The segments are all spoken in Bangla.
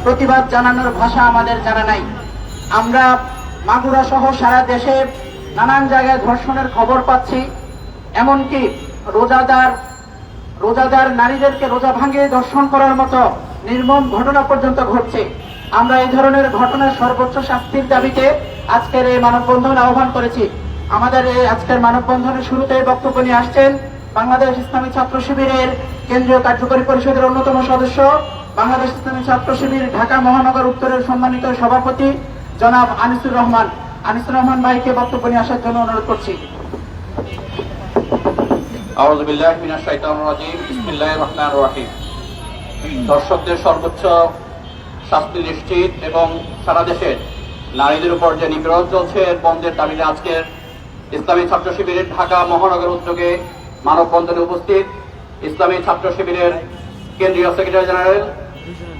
প্রতিবাদ জানানোর ভাষা আমাদের জানা নাই। আমরা মাগুরা সহ সারা দেশে নানান জায়গায় ধর্ষণের খবর পাচ্ছি। এমনকি রোজাদার নারীদেরকে রোজা ভাঙিয়ে ধর্ষণ করার মতো নির্মম ঘটনা পর্যন্ত ঘটছে। আমরা এই ধরনের ঘটনার সর্বোচ্চ শাস্তির দাবিতে আজকের এই মানববন্ধন আহ্বান করেছি। আমাদের এই আজকের মানববন্ধনের শুরুতে বক্তব্য নিয়ে আসছেন বাংলাদেশ ইসলামী ছাত্র শিবিরের কেন্দ্রীয় কার্যকরী পরিষদের অন্যতম সদস্য, বাংলাদেশ ইসলামী ছাত্র শিবির ঢাকা মহানগর উত্তরের সম্মানিত সভাপতি জনাব আনিসুর রহমান ভাইকে বক্তব্য নিয়ে আসার জন্য অনুরোধ করছি। আউযু বিল্লাহি মিনাশ শাইতানির রাজীম। বিসমিল্লাহির রহমানির রহিম। দর্শকদের সর্বোচ্চ শাস্তি নিশ্চিত এবং সারা দেশের নারীদের উপর যে নিপীড়ন চলছে এর বন্ধের দাবিতে আজকের ইসলামী ছাত্র শিবিরের ঢাকা মহানগর উদ্যোগে মানববন্ধনে উপস্থিত ইসলামী ছাত্র শিবিরের কেন্দ্রীয় সেক্রেটারি জেনারেল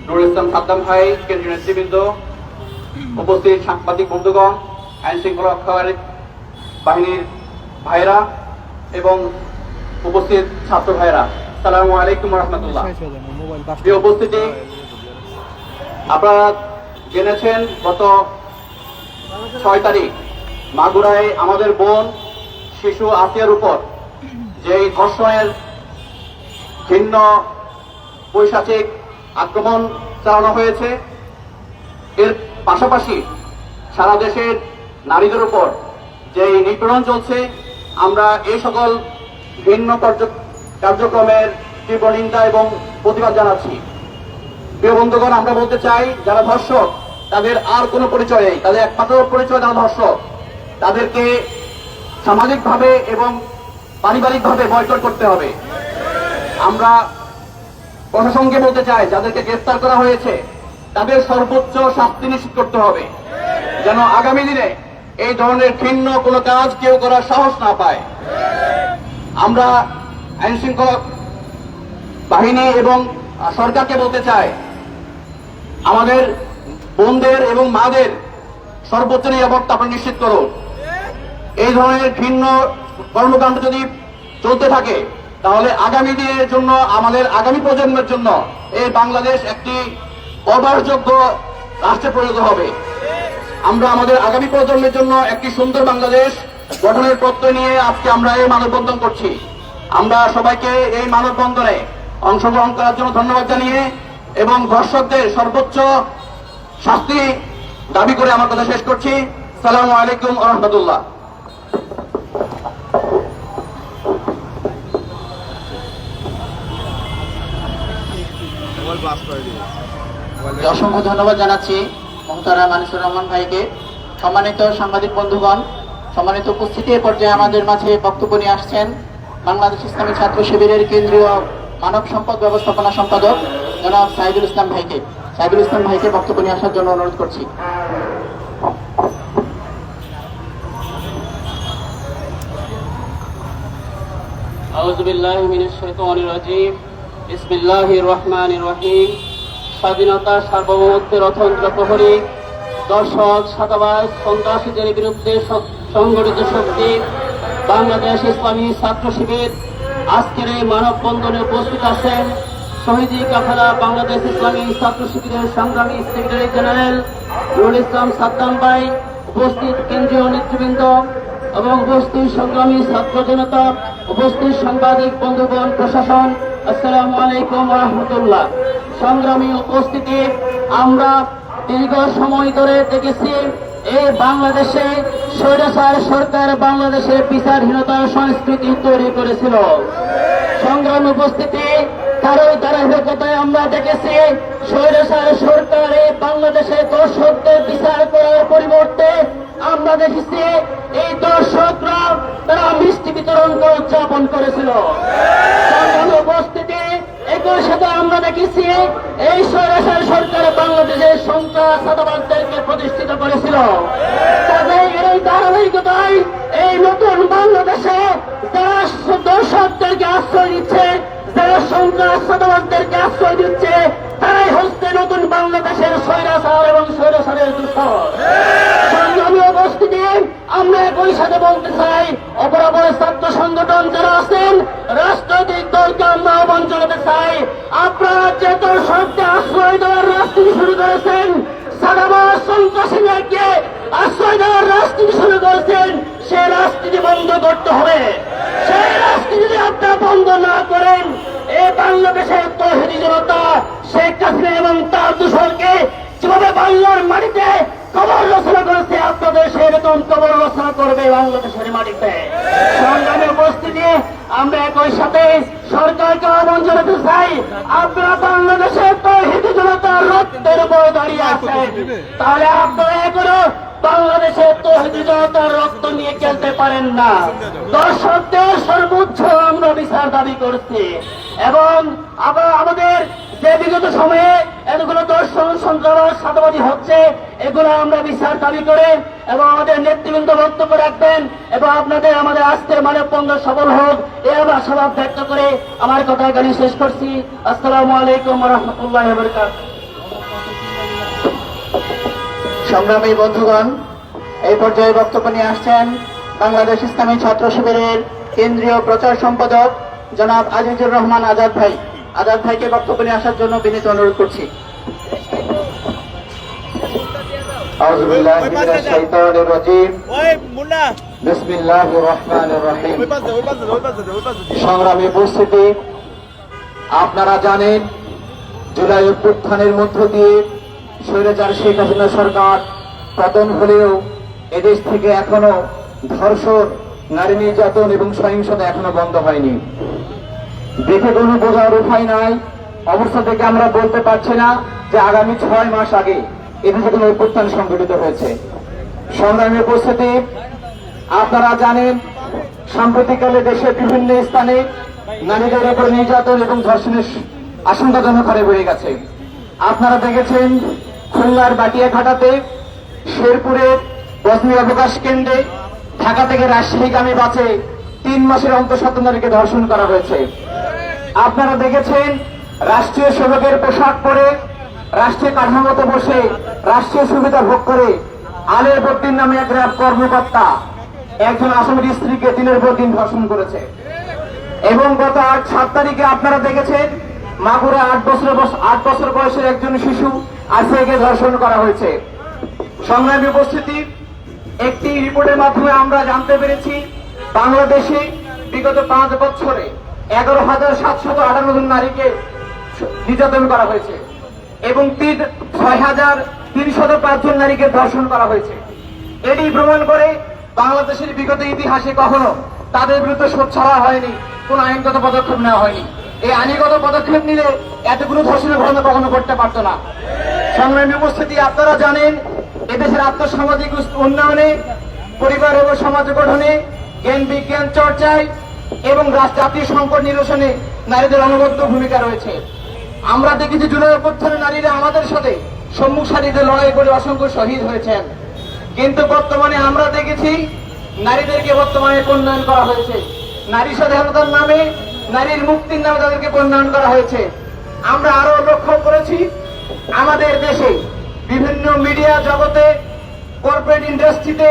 নুরুল ইসলাম সাদ্দাম ভাই, কেন্দ্রীয় নেতৃবৃন্দ, উপস্থিত সাংবাদিক বন্ধুগণ, আইন শৃঙ্খলা রক্ষাকারী বাহিনীর ভাইরা এবং উপস্থিত ছাত্র ভাইরা, আসসালামু আলাইকুম রহমতুল্লাহ। প্রিয় উপস্থিতি, আপনারা জেনেছেন গত 6 তারিখ মাগুরায় আমাদের বোন শিশু আসিয়ার উপর যেই ধর্ষণের ভিন্ন পৈশাচিক আক্রমণ চালানো হয়েছে, এর পাশাপাশি সারা দেশের নারীদের উপর যেই নিপীড়ন চলছে, আমরা এই সকল ভিন্ন কার্যক্রমের তীব্র নিন্দা এবং প্রতিবাদ জানাচ্ছি। প্রিয় বন্ধুগণ, আমরা বলতে চাই যারা ধর্ষক তাদের আর কোনো পরিচয় নেই, তাদের একমাত্র পরিচয় যারা ধর্ষক, তাদেরকে সামাজিকভাবে এবং পারিবারিকভাবে বয়কট করতে হবে। আমরা প্রশাসনকে বলতে চাই যাদেরকে গ্রেফতার করা হয়েছে তাদের সর্বোচ্চ শাস্তি নিশ্চিত করতে হবে, যেন আগামী দিনে এই ধরনের ভিন্ন কোনো কাজ কেউ করার সাহস না পায়। আমরা আইন শৃঙ্খলা বাহিনী এবং সরকারকে বলতে চাই আমাদের বোনদের এবং মাদের সর্বোচ্চ নিরাপত্তা আপনারা নিশ্চিত করুন। এই ধরনের ভিন্ন কর্মকাণ্ড যদি চলতে থাকে তাহলে আগামী দিনের জন্য, আমাদের আগামী প্রজন্মের জন্য এই বাংলাদেশ একটি অবাসযোগ্য রাষ্ট্রে পরিণত হবে। আমরা আমাদের আগামী প্রজন্মের জন্য একটি সুন্দর বাংলাদেশ গঠনের প্রত্যয় নিয়ে আজকে আমরা এই মানববন্ধন করছি। আমরা সবাইকে এই মানববন্ধনে অংশগ্রহণ করার জন্য ধন্যবাদ জানিয়ে এবং ধর্ষকদের সর্বোচ্চ শাস্তি দাবি করে আমার কথা শেষ করছি। আসসালামু আলাইকুম ওয়া রাহমাতুল্লাহ। অসংখ্য ধন্যবাদ জানাচ্ছি মোহতারাম আনিসুর রহমান ভাইকে। সম্মানিত সাংবাদিক বন্ধুগণ, সম্মানিত উপস্থিতি, পর্যায়ে আমাদের মাঝে বক্তব্য নিয়ে আসছেন বাংলাদেশ ইসলামী ছাত্র শিবিরের কেন্দ্রীয় মানব সম্পদ ব্যবস্থাপনা সম্পাদক জনাব সাইদুল ইসলাম ভাইকে বক্তব্য নিয়ে আসার জন্য অনুরোধ করছি। আউযু বিল্লাহি মিনাশ শাইতানির রাজীম। বিসমিল্লাহির রহমানির রহিম। স্বাধীনতা, সার্বভৌমত্বের অতন্ত্র প্রহরী, দর্শক, ছাত্রাবাস, সন্ত্রাসীদের বিরুদ্ধে সংগঠিত শক্তি বাংলাদেশ ইসলামী ছাত্র শিবির আজকের এই মানববন্ধনে উপস্থিত আছেন শহীদ কাফেলা বাংলাদেশ ইসলামী ছাত্র শিবিরের সংগ্রামী সেক্রেটারি জেনারেল নুরুল ইসলাম সাদ্দাম ভাই, উপস্থিত কেন্দ্রীয় নেতৃবৃন্দ এবং উপস্থিত সংগ্রামী ছাত্র জনতা, উপস্থিত সাংবাদিক বন্ধুগণ, প্রশাসন, আসসালামু আলাইকুম ওয়া রাহমাতুল্লাহ। সংগ্রামী উপস্থিতি, আমরা দীর্ঘ সময় ধরে দেখেছি এই বাংলাদেশে স্বৈরাচার সরকার বাংলাদেশে বিচারহীনতার সংস্কৃতি তৈরি করেছিল। সংগ্রামী উপস্থিতি, তারই ধারাবাহিকতায় আমরা দেখেছি স্বৈরাচার সরকার এই বাংলাদেশে দর্শকদের বিচার করার পরিবর্তে আমরা দেখেছি এই দর্শকরা তারা মিষ্টি বিতরণ করে উদযাপন করেছিল। সংগ্রামী উপস্থিতি, একই সাথে আমরা দেখেছি এই স্বৈরাচার সরকার বাংলাদেশের সন্ত্রাসবাদীদেরকে প্রতিষ্ঠিত করেছিল। তাদের এই ধারাবাহিকতায় এই নতুন বাংলাদেশে যারা দর্শকদেরকে আশ্রয় দিচ্ছে, যারা সন্ত্রাসবাদীদেরকে আশ্রয় দিচ্ছে, তারাই হচ্ছে নতুন বাংলাদেশের স্বৈরাচার এবং স্বৈরাচারের দূষণ। সংগ্রামী উপস্থিতি, আমরা একই সাথে বলতে চাই অপরাপর ছাত্র সংগঠন যারা আছেন, রাজনৈতিক দলকে আমরা আহ্বান জানাতে চাই, আপনারা যে দর্শককে আশ্রয় দেওয়ার রাজনীতি শুরু করেছেন ময়দানের রাজনীতি শুরু করেছেন, সেই রাজনীতি বন্ধ করতে হবে। সেই রাজনীতি যদি আপনারা বন্ধ না করেন, এই বাংলাদেশের তৌহিদি জনতা শেখ হাসিনা এবং তার দূষণকে যেভাবে বাংলার মাটিতে কবর রচনা করেছে, আপনাদের সেরকম কবর রচনা করবে বাংলাদেশের মাটিতে। সংগ্রামে উপস্থিতি, আমরা একই সাথে সরকারকে আহ্বান জানাতে চাই, আপনারা বাংলাদেশের তৌহিদি জনতার রক্তের উপর দাঁড়িয়ে আছেন, তাহলে আপনারা এখনো বাংলাদেশের তৌহিদি জনতার রক্ত নিয়ে খেলতে পারেন না। দর্শকদের সর্বোচ্চ আমরা বিচার দাবি করছি, এবং আমাদের যে বিগত সময়ে এতগুলো দর্শন সন্ত্রাস সাদাবাদী হচ্ছে, এগুলো আমরা বিচার দাবি করে এবং আমাদের নেতৃবৃন্দ বক্তব্য রাখবেন, এবং আপনাদের আমাদের আজকের মানববন্ধন সফল হোক এই আশাবাদ ব্যক্ত করে আমার কথা এখানে শেষ করছি। আসসালামু আলাইকুম ওয়া রাহমাতুল্লাহি ওয়া বারাকাতুহু। সংগ্রামী বন্ধুগণ, এই পর্যায়ে বক্তব্য নিয়ে আসছেন বাংলাদেশ ইসলামী ছাত্র শিবিরের কেন্দ্রীয় প্রচার সম্পাদক জনাব আজিজুর রহমান আজাদ ভাই। আজাদ ভাইকে বক্তব্য নিয়ে আসার জন্য বিনীত অনুরোধ করছি। আউযু বিল্লাহি মিনাশ শাইতানির রাজীম। বিসমিল্লাহির রহমানির রহিম। সংগ্রামী উপস্থিতি, আপনারা জানেন জুলাই অভ্যুত্থানের মধ্য দিয়ে স্বৈরাচার শেখ হাসিনা সরকার পতন হলেও এদেশ থেকে এখনো ধর্ষণ, নারী নির্যাতন এবং সহিংসতা এখনো বন্ধ হয়নি। দেখে কোনো বোঝার উপায় নাই, অবস্থা থেকে আমরা বলতে পারছি না যে আগামী 6 মাস আগে এদেশে কোনো অভ্যুত্থান সংঘটিত হয়েছে। সংগ্রামী উপস্থিতি, আপনারা জানেন সাম্প্রতিককালে দেশের বিভিন্ন স্থানে নারীদের উপর নির্যাতন এবং ধর্ষণের আশঙ্কাজনক হারে বেড়ে গেছে। আপনারা দেখেছেন খুলনার বাটিয়াঘাটাতে, শেরপুরের বসনি অবকাশ কেন্দ্রে, ঢাকা থেকে রাজশাহীগামী বাসে 3 মাসের অন্তঃসত্ত্ব নারীকে ধর্ষণ করা হয়েছে। আপনারা দেখেছেন রাষ্ট্রীয় সেবকের পোশাক পরে রাষ্ট্রীয় কাঠামোতে বসে রাষ্ট্রীয় সুবিধা ভোগ করে আলের বদ্দিন নামে এক র্যাব কর্মকর্তা একজন আসামির স্ত্রীকে দিনের পর দিন ধর্ষণ করেছে। এবং গত 7 তারিখে আপনারা দেখেছেন মাগুরা 8 বছর বয়সের একজন শিশু আসিয়াকে ধর্ষণ করা হয়েছে। সংগ্রামী উপস্থিতি, একটি রিপোর্টের মাধ্যমে আমরা জানতে পেরেছি বাংলাদেশে বিগত 5 বছরে 11,758 জন নারীকে নির্যাতন করা হয়েছে এবং 6,305 জন নারীকে ধর্ষণ করা হয়েছে। এটি প্রমাণ করে বাংলাদেশের বিগত ইতিহাসে কখনো তাদের বিরুদ্ধে সোচ্চারা হয়নি, কোন আইনগত পদক্ষেপ নেওয়া হয়নি। এই আইনগত পদক্ষেপ নিলে এতগুলো ধর্ষণের ঘটনা কখনো ঘটতে পারত না। সংগ্রামী উপস্থিতি, আপনারা জানেন এদেশের আর্থসামাজিক উন্নয়নে, পরিবার এবং সমাজ গঠনে, জ্ঞান বিজ্ঞান চর্চায় এবং জাতীয় সংকট নিরসনে নারীদের অনবদ্য ভূমিকা রয়েছে। আমরা দেখেছি জুলাই অভ্যুত্থানে নারীরা আমাদের সাথে সম্মুখ সারিতে লড়াই করে অসংখ্য শহীদ হয়েছেন, কিন্তু বর্তমানে আমরা দেখেছি নারীদেরকে বর্তমানে উন্নয়ন করা হয়েছে। নারী স্বাধীনতার নামে, নারীর মুক্তির নামে তাদেরকে উন্নয়ন করা হয়েছে। আমরা আরো লক্ষ্য করেছি আমাদের দেশে বিভিন্ন মিডিয়া জগতে, কর্পোরেট ইন্ডাস্ট্রিতে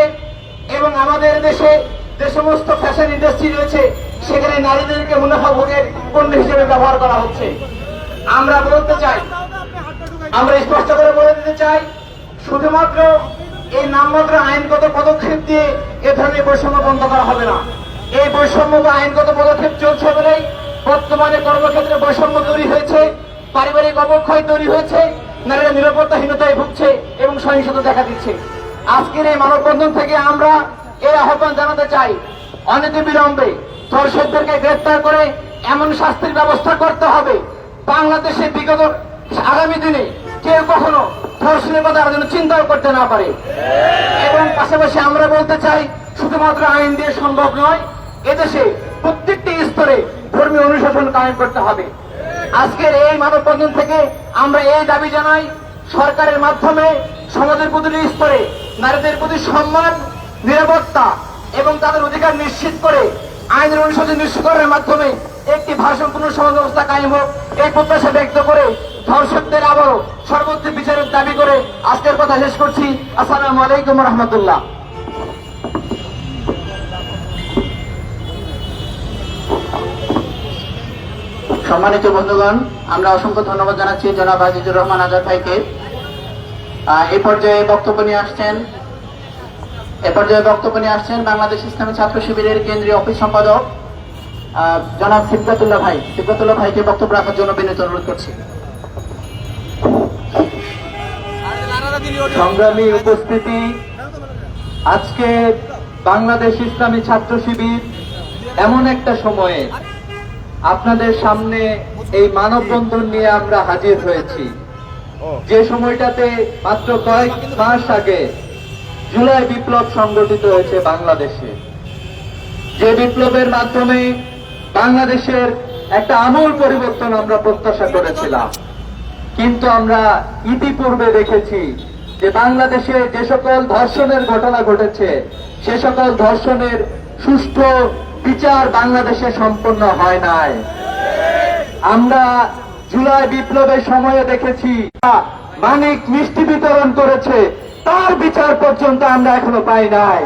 এবং আমাদের দেশে যে সমস্ত ফ্যাশন ইন্ডাস্ট্রি রয়েছে সেখানে নারীদেরকে মুনাফা ভোগের পণ্য হিসেবে ব্যবহার করা হচ্ছে। আমরা বলতে চাই, আমরা স্পষ্ট করে বলে দিতে চাই, শুধুমাত্র এই নামমাত্র আইনগত পদক্ষেপ দিয়ে এ ধরনের বৈষম্য বন্ধ করা হবে না। এই বৈষম্য বা আইনগত পদক্ষেপ চলছে বলেই বর্তমানে কর্মক্ষেত্রে বৈষম্য তৈরি হয়েছে, পারিবারিক অবক্ষয় তৈরি হয়েছে, নারীরা নিরাপত্তাহীনতায় ভুগছে এবং সহিংসতা দেখা দিচ্ছে। আজকের এই মানববন্ধন থেকে আমরা এই আহ্বান জানাতে চাই, অনতিবিলম্বে ধর্ষকদেরকে গ্রেফতার করে এমন শাস্তির ব্যবস্থা করতে হবে বাংলাদেশে বিগত আগামী দিনে কেউ কখনো ধর্ষণের কথা যেন চিন্তাও করতে না পারে। এবং পাশাপাশি আমরা বলতে চাই, শুধুমাত্র আইন দিয়ে সম্ভব নয়, এদেশে প্রত্যেকটি স্তরে ধর্মীয় অনুশাসন কায়েম করতে হবে। আজকের এই মানববন্ধন থেকে আমরা এই দাবি জানাই, সরকারের মাধ্যমে সমাজের প্রতিটি স্তরে নারীদের প্রতি সম্মান, নিরাপত্তা এবং তাদের অধিকার নিশ্চিত করে আইনের অনুশাসন নিশ্চিত করার মাধ্যমে একটি ভারসাম্যপূর্ণ সমাজ ব্যবস্থা কায়েম হোক, এই প্রত্যাশা ব্যক্ত করে ধর্ষকদের আবারও সর্বোচ্চ বিচারের দাবি করে আজকের কথা শেষ করছি। আসসালামু আলাইকুম ওয়া রাহমাতুল্লাহ। সম্মানিত বন্ধুগণ, আমরা অসংখ্য ধন্যবাদ জানাচ্ছি জনাব আজিজুর রহমান আজাদ ভাইকে। এই পর্যায়ে বক্তব্য নিয়ে আসছেন এ পর্যায়ে বক্তব্য নিয়ে আসছেন বাংলাদেশ ইসলামী ছাত্র শিবিরের কেন্দ্রীয় অফিস সম্পাদক জনাব সিবগাতুল্লাহ ভাই। সিবগাতুল্লাহ ভাইকে বক্তব্য রাখার জন্য বিনীত অনুরোধ করছি। সংগ্রামী উপস্থিতি, আজকে বাংলাদেশ ইসলামী ছাত্র শিবির এমন একটা সময়ে আপনাদের সামনে এই মানববন্ধন নিয়ে আমরা হাজির হয়েছি, যে সময়টাতে মাত্র কয়েক মাস আগে জুলাই বিপ্লব সংগঠিত হয়েছে বাংলাদেশে, যে বিপ্লবের মাধ্যমে বাংলাদেশের একটা আমূল পরিবর্তন আমরা প্রত্যাশা করেছিলাম। কিন্তু আমরা ইতিপূর্বে দেখেছি যে বাংলাদেশে যে সকল ধর্ষণের ঘটনা ঘটেছে, সে সকল ধর্ষণের সুষ্ঠু বিচার বাংলাদেশে সম্পন্ন হয় নাই। আমরা জুলাই বিপ্লবের সময়ে দেখেছি মানিক মিষ্টি বিতরণ করেছে, তার বিচার পর্যন্ত আমরা এখনো পাই নাই।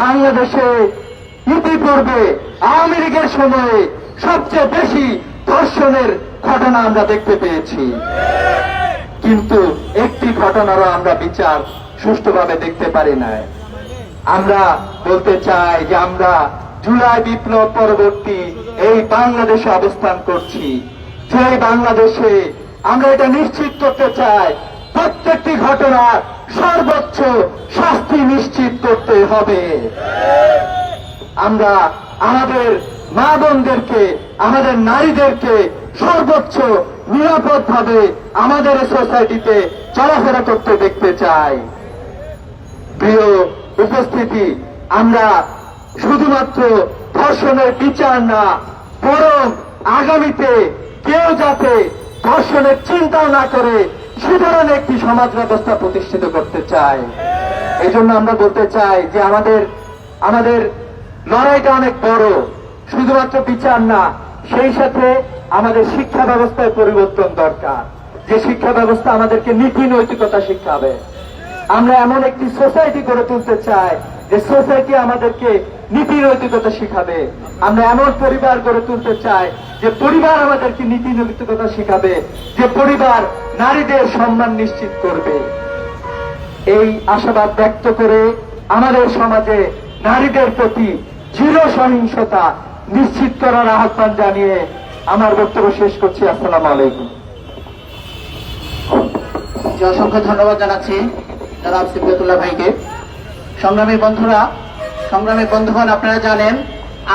বাংলাদেশে ইতিপূর্বে আওয়ামী লীগের সময়ে সবচেয়ে বেশি ধর্ষণের ঘটনা আমরা দেখতে পেয়েছি, কিন্তু একটি ঘটনারও আমরা বিচার সুষ্ঠুভাবে দেখতে পারি নাই। আমরা বলতে চাই যে আমরা জুলাই বিপ্লব পরবর্তী এই বাংলাদেশে অবস্থান করছি, যে বাংলাদেশে আমরা এটা নিশ্চিত করতে চাই প্রত্যেকটি ঘটনার সর্বোচ্চ শাস্তি নিশ্চিত করতে হবে। আমরা আমাদের মা বোনদেরকে, আমাদের নারীদেরকে সর্বোচ্চ নিরাপদ ভাবে আমাদের সোসাইটিতে চলাফেরা করতে দেখতে চাই। প্রিয় উপস্থিতি, আমরা শুধুমাত্র ধর্ষণের বিচার না, বরং আগামীতে কেউ যাতে ধর্ষণের চিন্তা না করে সে ধরনের একটি সমাজ ব্যবস্থা প্রতিষ্ঠিত করতে চাই। এই জন্য আমরা বলতে চাই যে আমাদের লড়াইটা অনেক বড়, শুধুমাত্র বিচার না, সেই সাথে আমাদের শিক্ষা ব্যবস্থায় পরিবর্তন দরকার, যে শিক্ষা ব্যবস্থা আমাদেরকে নীতি নৈতিকতা শিখাবে। আমরা এমন একটি সোসাইটি গড়ে তুলতে চাই যে সোসাইটি আমাদেরকে নীতি নৈতিকতা শিখাবে। আমরা এমন পরিবার গড়ে তুলতে চাই যে পরিবার আমাদেরকে নীতি নৈতিকতা শিখাবে, যে পরিবার নারীদের সম্মান নিশ্চিত করবে। এই আশাবাদ ব্যক্ত করে আমাদের সমাজে নারীদের প্রতি জিরো সহিংসতা নিশ্চিত করার আহ্বান জানিয়ে আমার বক্তব্য শেষ করছি। আসসালামু আলাইকুম। অসংখ্য ধন্যবাদ জানাচ্ছি জনাব সিবগাতুল্লাহ ভাইকে। সংগ্রামী বন্ধুরা, সংগ্রামী বন্ধুগণ, আপনারা জানেন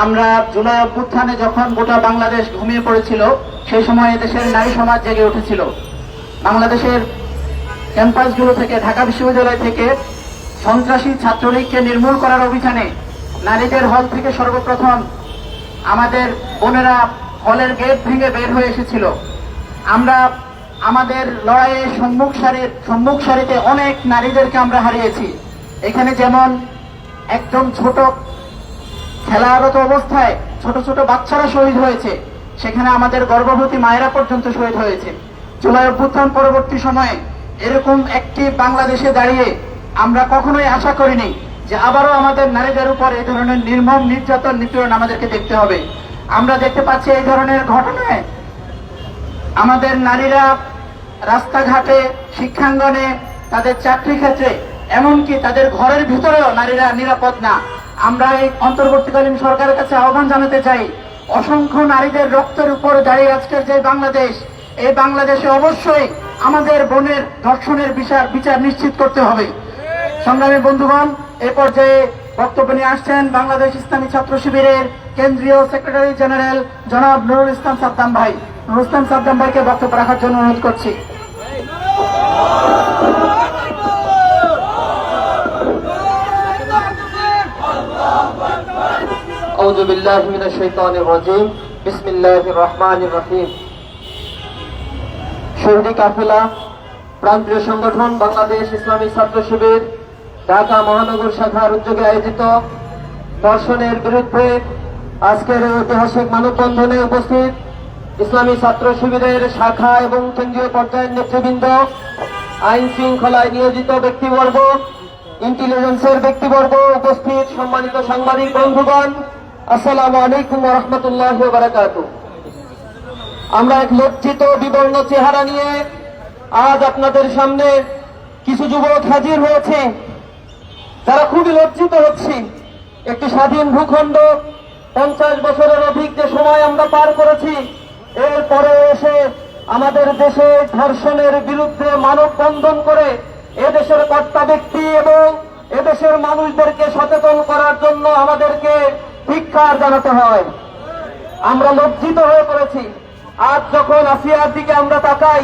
আমরা জুলাই অভ্যুত্থানে যখন গোটা বাংলাদেশ ঘুমিয়ে পড়েছিল, সেই সময় দেশের নারী সমাজ জেগে উঠেছিল। বাংলাদেশের ক্যাম্পাসগুলো থেকে, ঢাকা বিশ্ববিদ্যালয় থেকে সন্ত্রাসী ছাত্রলীগকে নির্মূল করার অভিযানে নারীদের হল থেকে সর্বপ্রথম আমাদের বোনেরা হলের গেট ভেঙে বের হয়ে এসেছিল। আমরা আমাদের লড়াইয়ে সম্মুখ সারিতে অনেক নারীদেরকে আমরা হারিয়েছি। এখানে যেমন একদম ছোট খেলারত অবস্থায় ছোট ছোট বাচ্চারা শহীদ হয়েছে, সেখানে আমাদের গর্ভবতী মায়েরা পর্যন্ত শহীদ হয়েছে। জুলাই অভ্যুত্থান পরবর্তী সময়ে এরকম একটি বাংলাদেশে দাঁড়িয়ে আমরা কখনোই আশা করিনি যে আবারও আমাদের নারীদের উপর এই ধরনের নির্মম নির্যাতন নিপীড়ন আমাদেরকে দেখতে হবে। আমরা দেখতে পাচ্ছি এই ধরনের ঘটনায় আমাদের নারীরা রাস্তাঘাটে, শিক্ষাঙ্গনে, তাদের চাকরি ক্ষেত্রে, এমনকি তাদের ঘরের ভিতরেও নারীরা নিরাপদ না। আমরা এই অন্তর্বর্তীকালীন সরকারের কাছে আহ্বান জানাতে চাই, অসংখ্য নারীদের রক্তের উপর দাঁড়িয়ে আজকের যে বাংলাদেশ, এই বাংলাদেশে অবশ্যই আমাদের বোনের ধর্ষণের বিচার নিশ্চিত করতে হবে। সংগ্রামী বন্ধুগণ, এ পর্যায়ে বক্তব্য নিয়ে আসছেন বাংলাদেশ ইসলামী ছাত্র শিবিরের কেন্দ্রীয় সেক্রেটারি জেনারেল জনাব নুরুল ইসলাম সাদ্দাম ভাই। নুরুল ইসলাম সাদ্দাম ভাইকে বক্তব্য রাখার জন্য অনুরোধ করছি। আউযু বিল্লাহি মিনাশ শাইতানির রাজীম। বিসমিল্লাহির রহমানির রহিম। শহীদ কাফেলা প্রান্তীয় সংগঠন বাংলাদেশ ইসলামী ছাত্র শিবির ঢাকা মহানগর শাখার উদ্যোগে আয়োজিত ধর্ষণের বিরুদ্ধে আজকের ঐতিহাসিক মানববন্ধনে উপস্থিত ইসলামী ছাত্র শিবিরের শাখা এবং কেন্দ্রীয় পর্যায়ের নেতৃবৃন্দ, আইন শৃঙ্খলায় নিয়োজিত ব্যক্তিবর্গ, ইন্টেলিজেন্সের ব্যক্তিবর্গ, উপস্থিত সম্মানিত সাংবাদিক বন্ধুগণ, আসসালামু আলাইকুম ওয়া রাহমাতুল্লাহি ওয়া বারাকাতুহু। আমরা এক লজ্জিত বিবর্ণ চেহারা নিয়ে আজ আপনাদের সামনে কিছু যুবক হাজির হয়েছে যারা খুবই লজ্জিত হচ্ছি। একটি স্বাধীন ভূখণ্ড, 50 বছরের অধিক যে সময় আমরা পার করেছি, এরপরে এসে আমাদের দেশে ধর্ষণের বিরুদ্ধে মানববন্ধন করে এদেশের কর্তা ব্যক্তি এবং এদেশের মানুষদেরকে সচেতন করার জন্য আমাদেরকে ধিক্কার জানাতে হয়। আমরা লজ্জিত হয়ে পড়েছি। আজ যখন আসিয়ার দিকে আমরা তাকাই,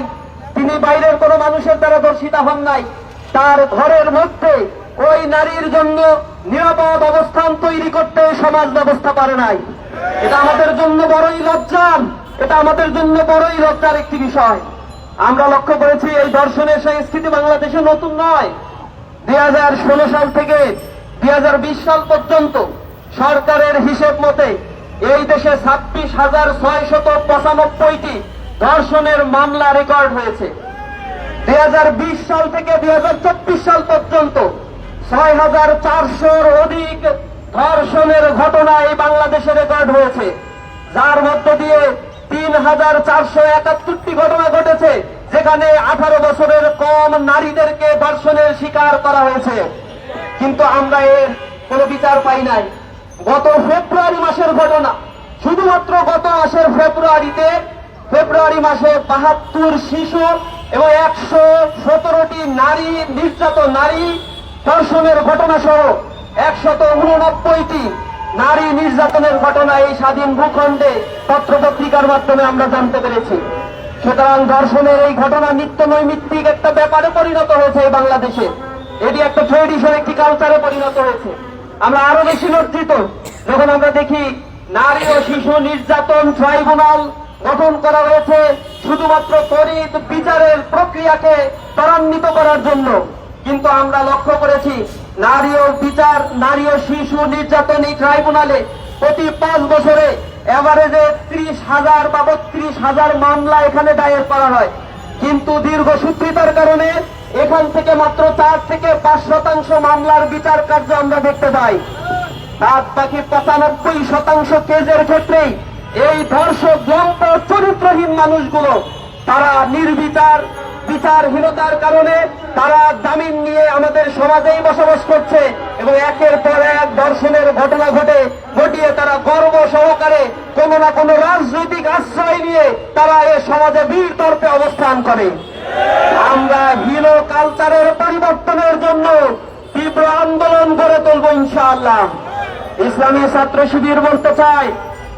তিনি বাইরের কোনো মানুষের দ্বারা ধর্ষিতা হন নাই, তার ঘরের মধ্যে ওই নারীর জন্য নিরাপদ অবস্থান তৈরি করতে সমাজ ব্যবস্থা পারে নাই। এটা আমাদের জন্য বড়ই লজ্জার, এটা আমাদের জন্য বড়ই লজ্জার একটি বিষয়। আমরা লক্ষ্য করেছি এই ধর্ষণের সংস্কৃতি বাংলাদেশে নতুন নয়। 2016 সাল থেকে 2020 সাল পর্যন্ত সরকারের হিসেব মতে এই দেশে 26,695টি ধর্ষণের মামলা রেকর্ড হয়েছে। 2020 সাল থেকে 2024 সাল পর্যন্ত 6,400-র অধিক ধর্ষণের ঘটনা এই বাংলাদেশে রেকর্ড হয়েছে, যার মধ্য দিয়ে 3,471টি ঘটনা ঘটেছে যেখানে 18 বছরের কম নারীদেরকে ধর্ষণের শিকার করা হয়েছে। কিন্তু আমরা এর কোনো বিচার পাই নাই। গত ফেব্রুয়ারি মাসের ঘটনা, শুধুমাত্র গত মাসের ফেব্রুয়ারি মাসে 72 শিশু এবং 117টি নারী নির্যাতন, নারী ধর্ষণের ঘটনা সহ 189টি নারী নির্যাতনের ঘটনা এই স্বাধীন ভূখণ্ডে পত্রপত্রিকার মাধ্যমে আমরা জানতে পেরেছি। সুতরাং ধর্ষণের এই ঘটনা নিত্য নৈমিত্তিক একটা ব্যাপারে পরিণত হয়েছে এই বাংলাদেশে। এটি একটা ট্রেডিশন, একটি কালচারে পরিণত হয়েছে। আমরা আরো বেশি লজ্জিত যখন আমরা দেখি নারী ও শিশু নির্যাতন ট্রাইব্যুনাল গঠন করা হয়েছে শুধুমাত্র ত্বরিত বিচারের প্রক্রিয়াকে ত্বরান্বিত করার জন্য। কিন্তু আমরা লক্ষ্য করেছি নারী ও শিশু নির্যাতন এই ট্রাইব্যুনালে প্রতি 5 বছরে এভারেজে 30,000 বা 32,000 মামলা এখানে দায়ের করা হয়। কিন্তু দীর্ঘসূত্রিতার কারণে এখান থেকে মাত্র 4 থেকে 5% মামলার বিচার কার্য আমরা দেখতে পাই। তার বাকি 95% কেসের ক্ষেত্রেই এই ধর্ষক যন্ত্র চরিত্রহীন মানুষগুলো তারা বিচারহীনতার কারণে তারা জামিন নিয়ে আমাদের সমাজেই বসবাস করছে এবং একের পর এক ধর্ষণের ঘটনা ঘটিয়ে তারা গর্ব সহকারে কোনো না কোনো রাজনৈতিক আশ্রয় নিয়ে তারা এ সমাজে বীর তর্পে অবস্থান করে। আমরা হীন কালচারের পরিবর্তনের জন্য তীব্র আন্দোলন গড়ে তুলব ইনশাআল্লাহ। ইসলামী ছাত্র শিবির বলতে চাই,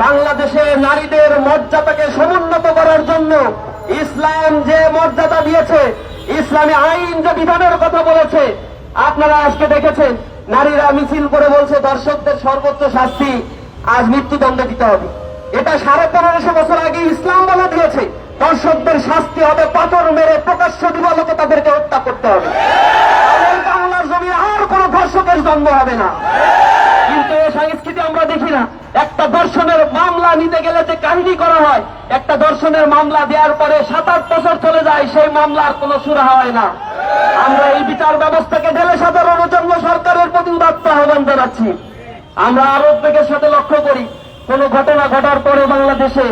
বাংলাদেশে নারীদের মর্যাদাকে সমুন্নত করার জন্য ইসলাম যে মর্যাদা দিয়েছে, ইসলামী আইন যে বিধানের কথা বলেছে, আপনারা আজকে দেখেছেন নারীরা মিছিল করে বলছে ধর্ষকদের সর্বোচ্চ শাস্তি আজ মৃত্যুদণ্ড দিতে হবে। এটা 1550 বছর আগে ইসলাম বলে দিয়েছে ধর্ষকদের শাস্তি হবে পাথর মেরে প্রকাশ্য দিবালোকে তাদেরকে হত্যা করতে হবে। বাংলার জমি আর কোন ধর্ষকের জন্ম হবে না। কিন্তু এই সংস্কৃতি আমরা দেখি না। একটা ধর্ষণের মামলা নিতে গেলে যে কাহিনী করা হয়, একটা ধর্ষণের মামলা দেওয়ার পরে 7-8 বছর চলে যায়, সেই মামলার কোনো সুরাহা হয় না। আমরা এই বিচার ব্যবস্থাকে ঢেলে সাধারণের জন্য সরকারের প্রতি উদাত্ত আহ্বান জানাচ্ছি। আমরা আরো উদ্বেগের সাথে লক্ষ্য করি, কোন ঘটনা ঘটার পরে বাংলাদেশে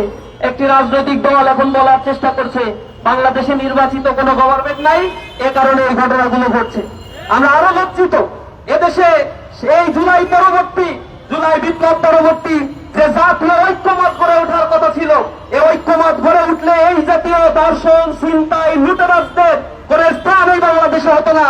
একটি রাজনৈতিক দল এখন বলার চেষ্টা করছে বাংলাদেশে নির্বাচিত কোন গভর্নমেন্ট নাই, এ কারণে এই ঘটনাগুলো ঘটছে। আমরা আরো লজ্জিত, এদেশে এই জুলাই বিপ্লব পরবর্তী যে জাতীয় ঐক্যমত গড়ে ওঠার কথা ছিল, এই ঐক্যমত গড়ে উঠলে এই জাতীয় দর্শন ছিনতাই লুটেরাজদের কোন স্থান এই বাংলাদেশে হতো না।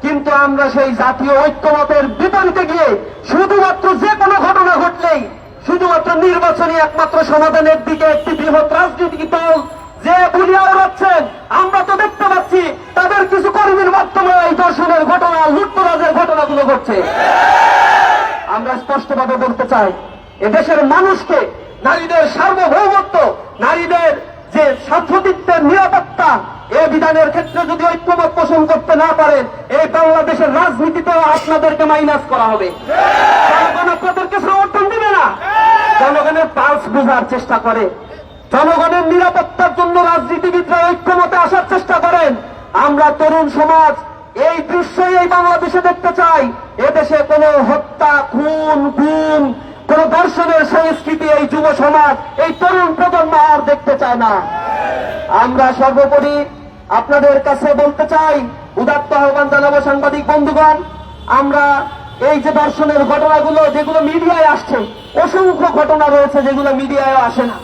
কিন্তু আমরা সেই জাতীয় ঐক্যমতের বিপরীতে গিয়ে শুধুমাত্র যে কোনো ঘটনা ঘটলেই শুধুমাত্র নির্বাচনী একমাত্র সমাধানের দিকে একটি বৃহৎ রাজনৈতিক দল যে বুলিয়া উড়াচ্ছেন, আমরা তো দেখতে পাচ্ছি তাদের কিছু কর্মীর মাধ্যমে এই ধর্ষণের ঘটনা, লুটতরাজের ঘটনাগুলো ঘটছে। আমরা স্পষ্টভাবে বলতে চাই, এদেশের মানুষকে নারীদের সার্বভৌমত্ব, নারীদের যে স্বার্থদিত্বের নিরাপত্তা, এই বিধানের ক্ষেত্রে যদি ঐক্যমত পোষণ করতে না পারেন, এই বাংলাদেশের রাজনীতিতেও আপনাদেরকে মাইনাস করা হবে। জনগণ আপনাদেরকে সমর্থন দিবে না। জনগণের পালস বোঝার চেষ্টা করে, জনগণের নিরাপত্তার জন্য রাজনীতিবিদরা ঐক্যমতে আসার চেষ্টা করেন। আমরা তরুণ সমাজ এই দৃশ্যই এই বাংলাদেশে দেখতে চাই। এদেশে কোন হত্যা, খুন, গুম, কোন ধর্ষণের সংস্কৃতি এই যুব সমাজ, এই তরুণ প্রজন্ম আর দেখতে চায় না। আমরা সর্বোপরি আপনাদের কাছে বলতে চাই, উদাত্ত আহ্বান জানাবো সাংবাদিক বন্ধুগণ, আমরা এই যে ধর্ষণের ঘটনাগুলো যেগুলো মিডিয়ায় আসছে, অসংখ্য ঘটনা রয়েছে যেগুলো মিডিয়ায় আসে না।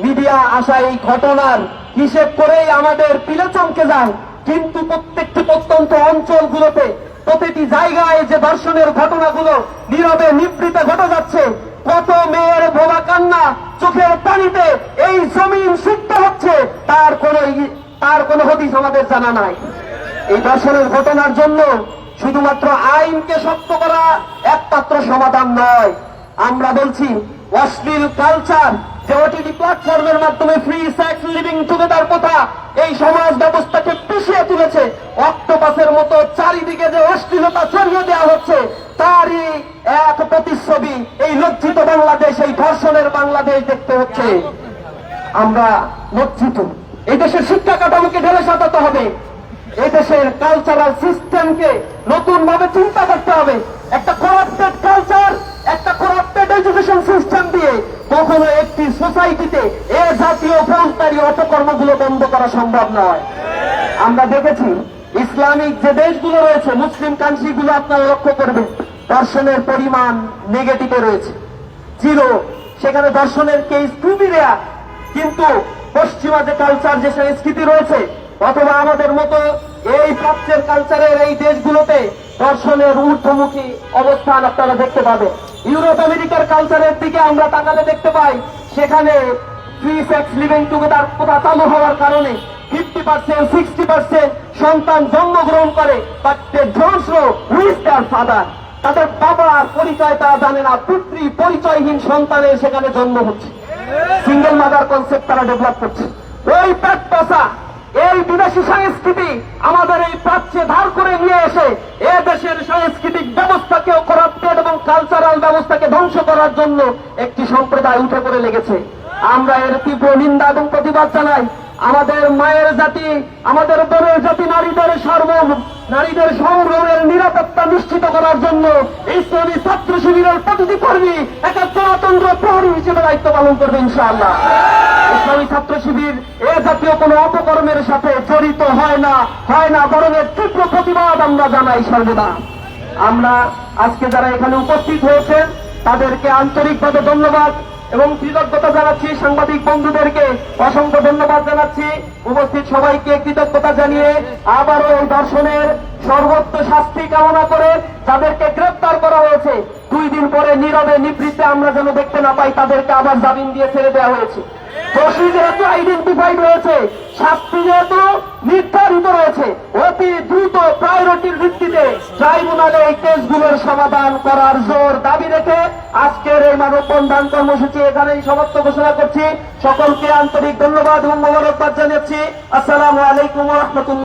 মিডিয়া আসা এই ঘটনার হিসেব করেই আমাদের পিলে চমকে যায়, কিন্তু প্রত্যেকটি প্রত্যন্ত অঞ্চলগুলোতে প্রতিটি জায়গায় যে ধর্ষণের ঘটনাগুলো নীরবে নিবৃতে ঘটে যাচ্ছে, কত মেয়ের বোবা কান্না চোখের পানিতে এই জমিন সিদ্ধ হচ্ছে, তার কোনো হদিস আমাদের জানা নাই। এই ধর্ষণের ঘটনার জন্য শুধুমাত্র আইনকে শক্ত করা একমাত্র সমাধান নয়। আমরা বলছি অশ্লীল কালচার যে ওটিটি প্ল্যাটফর্মের মাধ্যমে ফ্রি সেক্স লিভিং টুগেদার কথা এই সমাজ ব্যবস্থাকে পিছিয়ে তুলেছে, অক্টোপাসের মতো চারিদিকে যে অশ্লীলতা ছড়িয়ে দেওয়া হচ্ছে তারই এক প্রতিচ্ছবি এই লজ্জিত বাংলাদেশ, এই ধর্ষণের বাংলাদেশ দেখতে হচ্ছে। আমরা লজ্জিত। এই দেশের শিক্ষা কাঠামোকে ঢেলে সাজাতে হবে, এই দেশের কালচারাল সিস্টেমকে নতুন ভাবে চিন্তা করতে হবে। একটা করাপ্টেড কালচার, একটা করাপ্টেড এডুকেশন সিস্টেম দিয়ে কখনো একটি সোসাইটিতে এ জাতীয় ফৌজদারি অপকর্মগুলো বন্ধ করা সম্ভব নয়। আমরা দেখেছি ইসলামিক যে দেশগুলো রয়েছে, মুসলিম কান্ট্রিগুলো আপনারা লক্ষ্য করবেন, ধর্ষণের পরিমাণ নেগেটিভে রয়েছে, জিরো। সেখানে ধর্ষণের কেস খুবই রেয়ার। কিন্তু পশ্চিমা যে কালচার, যে সংস্কৃতি রয়েছে, অথবা আমাদের মতো এই প্রাচ্যের কালচারের এই দেশগুলোতে ধর্ষণের ঊর্ধ্বমুখী অবস্থান আপনারা দেখতে পাবেন। ইউরোপ আমেরিকার কালচারের দিকে আমরা তাকালে দেখতে পাই সেখানে ফ্রি সেক্স লিভিং টুগেদার প্রথা চালু হওয়ার কারণে 50%, 60% সন্তান জন্মগ্রহণ করে, but they don't know who is their father. তাদের বাবার পরিচয় তারা জানে না, পিতৃ পরিচয়হীন সন্তানের সেখানে জন্ম হচ্ছে। সিঙ্গেল মাদার কনসেপ্ট তারা ডেভেলপ করছে। ওই পেটপোষা এই বিদেশি সংস্কৃতি আমাদের এই প্রাচ্যে ধার করে নিয়ে এসে এ দেশের সাংস্কৃতিক ব্যবস্থাকেও করাপ্টেড এবং কালচারাল ব্যবস্থাকে ধ্বংস করার জন্য একটি সম্প্রদায় উঠে পড়ে লেগেছে। আমরা এর তীব্র নিন্দা এবং প্রতিবাদ জানাই। আমাদের মায়ের জাতি, আমাদের বোনের জাতি, নারীদের সংগ্রামের নিরাপত্তা নিশ্চিত করার জন্য ইসলামী ছাত্র শিবিরের প্রতিটি কর্মী একটা গণতন্ত্র প্রহরী হিসেবে দায়িত্ব পালন করবে ইনশাআল্লাহ। ইসলামী ছাত্র শিবির এ জাতীয় কোনো অপকর্মের সাথে জড়িত হয় না, বরং এর তীব্র প্রতিবাদ আমরা জানাই সর্বদা। আমরা আজকে যারা এখানে উপস্থিত হয়েছেন তাদেরকে আন্তরিকভাবে ধন্যবাদ এবং কৃতজ্ঞতা জানাচ্ছি। সাংবাদিক বন্ধুদেরকে অসংখ্য ধন্যবাদ জানাচ্ছি। উপস্থিত সবাইকে কৃতজ্ঞতা জানিয়ে আবারও এই ধর্ষণের সর্বোচ্চ শাস্তি কামনা করে যাদেরকে গ্রেপ্তার করা হয়েছে 2 দিন পরে নীরবে নিবৃত্তে আমরা যেন দেখতে না পাই, তাদেরকে আবার জামিন দিয়ে ছেড়ে দেওয়া হয়েছে। দোষী যেহেতু আইডেন্টিফাইড হয়েছে, শাস্তি যেহেতু নির্ধারিত রয়েছে, অতি দ্রুত প্রায়োরিটির ভিত্তিতে ট্রাইব্যুনালে এই কেসগুলোর সমাধান করার জোর দাবি রেখে আজকের এই মানববন্ধন কর্মসূচি এখানেই সমাপ্ত ঘোষণা করছি। সকলকে আন্তরিক ধন্যবাদ এবং মোবারকবাদ জানাচ্ছি। আসসালামু আলাইকুম ওয়া রাহমাতুল্লাহ।